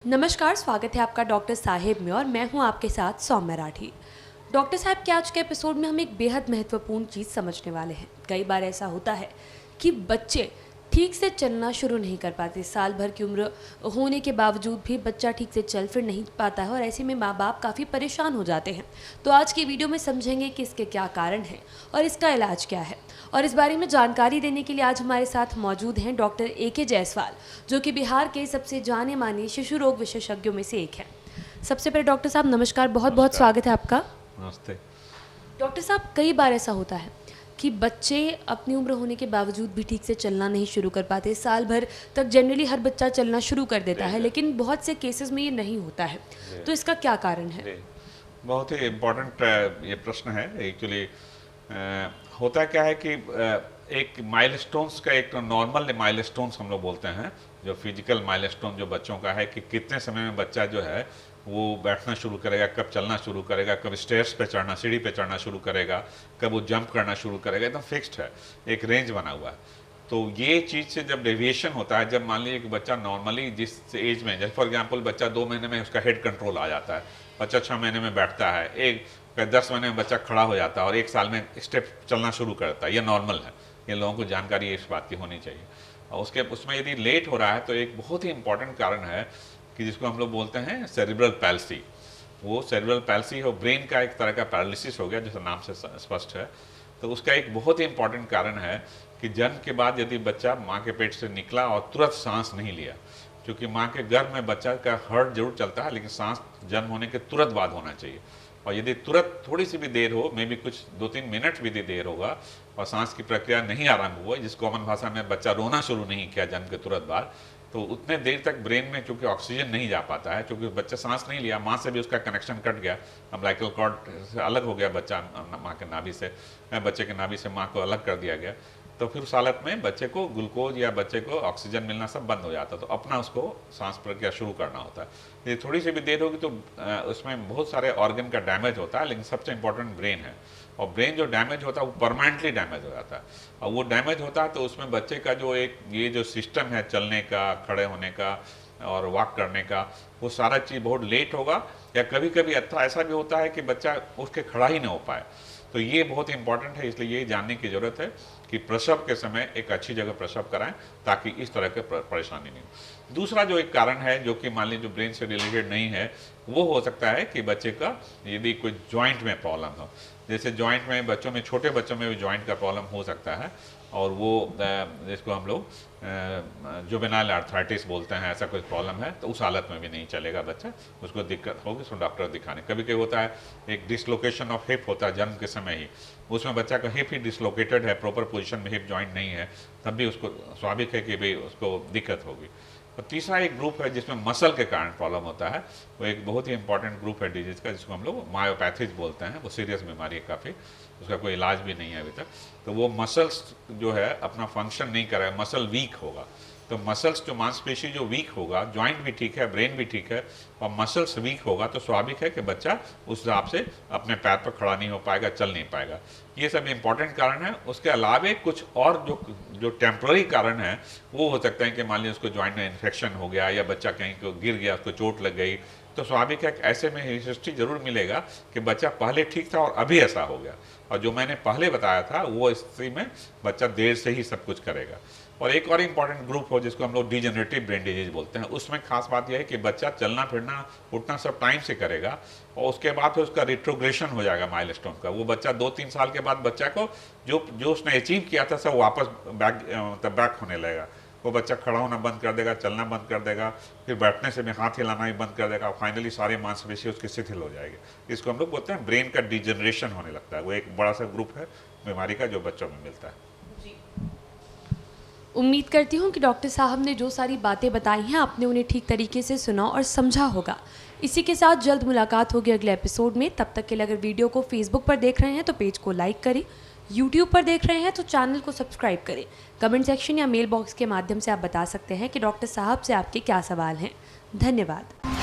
नमस्कार, स्वागत है आपका डॉक्टर साहेब में और मैं हूं आपके साथ सौम्या राठी। डॉक्टर साहब के आज के एपिसोड में हम एक बेहद महत्वपूर्ण चीज़ समझने वाले हैं। कई बार ऐसा होता है कि बच्चे ठीक से चलना शुरू नहीं कर पाते। साल भर की उम्र होने के बावजूद भी बच्चा ठीक से चल फिर नहीं पाता है और ऐसे में माँ बाप काफ़ी परेशान हो जाते हैं। तो आज की वीडियो में समझेंगे कि इसके क्या कारण हैं और इसका इलाज क्या है। और इस बारे में जानकारी देने के लिए आज हमारे साथ मौजूद हैं डॉक्टर ए.के. जायसवाल, जो कि बिहार के सबसे जाने माने शिशु रोग विशेषज्ञों में से एक हैं। सबसे पहले डॉक्टर साहब नमस्कार, बहुत बहुत स्वागत है आपका। नमस्ते। डॉक्टर साहब, कई बार ऐसा होता है कि बच्चे अपनी उम्र होने के बावजूद भी ठीक से चलना नहीं शुरू कर पाते। साल भर तक जनरली हर बच्चा चलना शुरू कर देता है, लेकिन बहुत से केसेस में ये नहीं होता है। तो इसका क्या कारण है? बहुत ही इम्पोर्टेंट ये प्रश्न है। एक्चुअली होता क्या है कि एक माइलस्टोन्स का एक नॉर्मल माइलस्टोन्स हम लोग बोलते हैं, जो फिजिकल माइलस्टोन जो बच्चों का है कि कितने समय में बच्चा जो है वो बैठना शुरू करेगा, कब चलना शुरू करेगा, कब स्टेयर्स पे चढ़ना, सीढ़ी पे चढ़ना शुरू करेगा, कब वो जंप करना शुरू करेगा, एकदम फिक्स्ड है, एक रेंज बना हुआ है। तो ये चीज़ से जब डेविएशन होता है, जब मान लीजिए कि बच्चा नॉर्मली जिस एज में, जैसे फॉर एग्जांपल बच्चा 2 महीने में उसका हेड कंट्रोल आ जाता है, बच्चा 6 महीने में बैठता है, 10 महीने में बच्चा खड़ा हो जाता है और 1 साल में स्टेप चलना शुरू करता है, ये नॉर्मल है। ये लोगों को जानकारी इस बात की होनी चाहिए। और उसमें यदि लेट हो रहा है तो एक बहुत ही इंपॉर्टेंट कारण है कि जिसको हम लोग बोलते हैं सेरिब्रल पैल्सी। वो सेरिब्रल पैल्सी हो, ब्रेन का एक तरह का पैरालिसिस हो गया, जैसे नाम से स्पष्ट है। तो उसका एक बहुत ही इंपॉर्टेंट कारण है कि जन्म के बाद यदि बच्चा माँ के पेट से निकला और तुरंत सांस नहीं लिया, क्योंकि माँ के गर्भ में बच्चा का हार्ट जरूर चलता है, लेकिन सांस जन्म होने के तुरंत बाद होना चाहिए। और यदि तुरंत थोड़ी सी भी देर हो, मे भी कुछ 2-3 मिनट भी देर होगा और सांस की प्रक्रिया नहीं आरंभ हुआ, जिस कॉमन भाषा में बच्चा रोना शुरू नहीं किया जन्म के तुरंत बाद, तो उतने देर तक ब्रेन में चूंकि ऑक्सीजन नहीं जा पाता है, क्योंकि बच्चा सांस नहीं लिया, माँ से भी उसका कनेक्शन कट गया, अम्बिलिकल कॉर्ड से अलग हो गया बच्चा, माँ के नाभि से, बच्चे के नाभि से माँ को अलग कर दिया गया। तो फिर उस हालत में बच्चे को ग्लूकोज या बच्चे को ऑक्सीजन मिलना सब बंद हो जाता है, तो अपना उसको सांस प्रक्रिया शुरू करना होता है। ये थोड़ी सी भी देर होगी तो उसमें बहुत सारे ऑर्गन का डैमेज होता है, लेकिन सबसे इंपॉर्टेंट ब्रेन है। और ब्रेन जो डैमेज होता है वो परमानेंटली डैमेज हो जाता है। और वो डैमेज होता है तो उसमें बच्चे का जो ये जो सिस्टम है चलने का, खड़े होने का और वॉक करने का, वो सारा चीज़ बहुत लेट होगा, या कभी कभी ऐसा भी होता है कि बच्चा उठ के खड़ा ही नहीं हो पाए। तो ये बहुत इंपॉर्टेंट है, इसलिए ये जानने की ज़रूरत है कि प्रसव के समय एक अच्छी जगह प्रसव कराएं, ताकि इस तरह के परेशानी नहीं हो। दूसरा जो एक कारण है, जो कि मान लीजिए जो ब्रेन से रिलेटेड नहीं है, वो हो सकता है कि बच्चे का यदि कोई जॉइंट में प्रॉब्लम हो, जैसे जॉइंट में बच्चों में, छोटे बच्चों में भी जॉइंट का प्रॉब्लम हो सकता है, और वो जिसको हम लोग जुवेनाइल आर्थराइटिस बोलते हैं, ऐसा कोई प्रॉब्लम है, तो उस हालत में भी नहीं चलेगा बच्चा, उसको दिक्कत होगी, उसको डॉक्टर दिखाने। कभी कभी होता है एक डिसलोकेशन ऑफ हिप होता है जन्म के समय ही, उसमें बच्चा का हिप ही डिसलोकेटेड है, प्रॉपर पोजीशन में हिप जॉइंट नहीं है, तब भी उसको स्वाभाविक है कि भाई उसको दिक्कत होगी। और तीसरा एक ग्रुप है जिसमें मसल के कारण प्रॉब्लम होता है, वो एक बहुत ही इंपॉर्टेंट ग्रुप है डिजीज का, जिसको हम लोग मायोपैथीज बोलते हैं। वो सीरियस बीमारी है काफ़ी, उसका कोई इलाज भी नहीं है अभी तक। तो वो मसल्स जो है अपना फंक्शन नहीं कर रहा है, मसल वीक होगा। तो मसल्स जो मांसपेशी जो वीक होगा, जॉइंट भी ठीक है, ब्रेन भी ठीक है, और मसल्स वीक होगा, तो स्वाभाविक है कि बच्चा उस हिसाब से अपने पैर पर खड़ा नहीं हो पाएगा, चल नहीं पाएगा। ये सब इंपॉर्टेंट कारण है। उसके अलावा कुछ और जो टेम्पररी कारण है, वो हो सकता है कि मान लीजिए उसको जॉइंट में इन्फेक्शन हो गया, या बच्चा कहीं को गिर गया, उसको चोट लग गई, तो स्वाभाविक है ऐसे में हिस्ट्री जरूर मिलेगा कि बच्चा पहले ठीक था और अभी ऐसा हो गया। और जो मैंने पहले बताया था, वो स्थिति में बच्चा देर से ही सब कुछ करेगा। और एक और इम्पॉर्टेंट ग्रुप हो जिसको हम लोग डिजेनरेटिव ब्रेन डिजीज बोलते हैं, उसमें खास बात यह है कि बच्चा चलना फिरना उठना सब टाइम से करेगा, और उसके बाद फिर उसका रिट्रोग्रेशन हो जाएगा माइलस्टोन का। वो बच्चा 2-3 साल के बाद बच्चा को जो उसने अचीव किया था सब वापस बैक होने लगेगा। वो बच्चा खड़ा होना बंद कर देगा, चलना बंद कर देगा, फिर बैठने से भी हाथ हिलाना ही बंद कर देगा, फाइनली सारे मांसपेशी उसकी शिथिल हो जाएगी। इसको हम लोग बोलते हैं ब्रेन का डिजेनरेशन होने लगता है। वो एक बड़ा सा ग्रुप है बीमारी का जो बच्चों में मिलता है। उम्मीद करती हूँ कि डॉक्टर साहब ने जो सारी बातें बताई हैं आपने उन्हें ठीक तरीके से सुना और समझा होगा। इसी के साथ जल्द मुलाकात होगी अगले एपिसोड में। तब तक के लिए अगर वीडियो को फेसबुक पर देख रहे हैं तो पेज को लाइक करें, यूट्यूब पर देख रहे हैं तो चैनल को सब्सक्राइब करें। कमेंट सेक्शन या मेल बॉक्स के माध्यम से आप बता सकते हैं कि डॉक्टर साहब से आपके क्या सवाल हैं। धन्यवाद।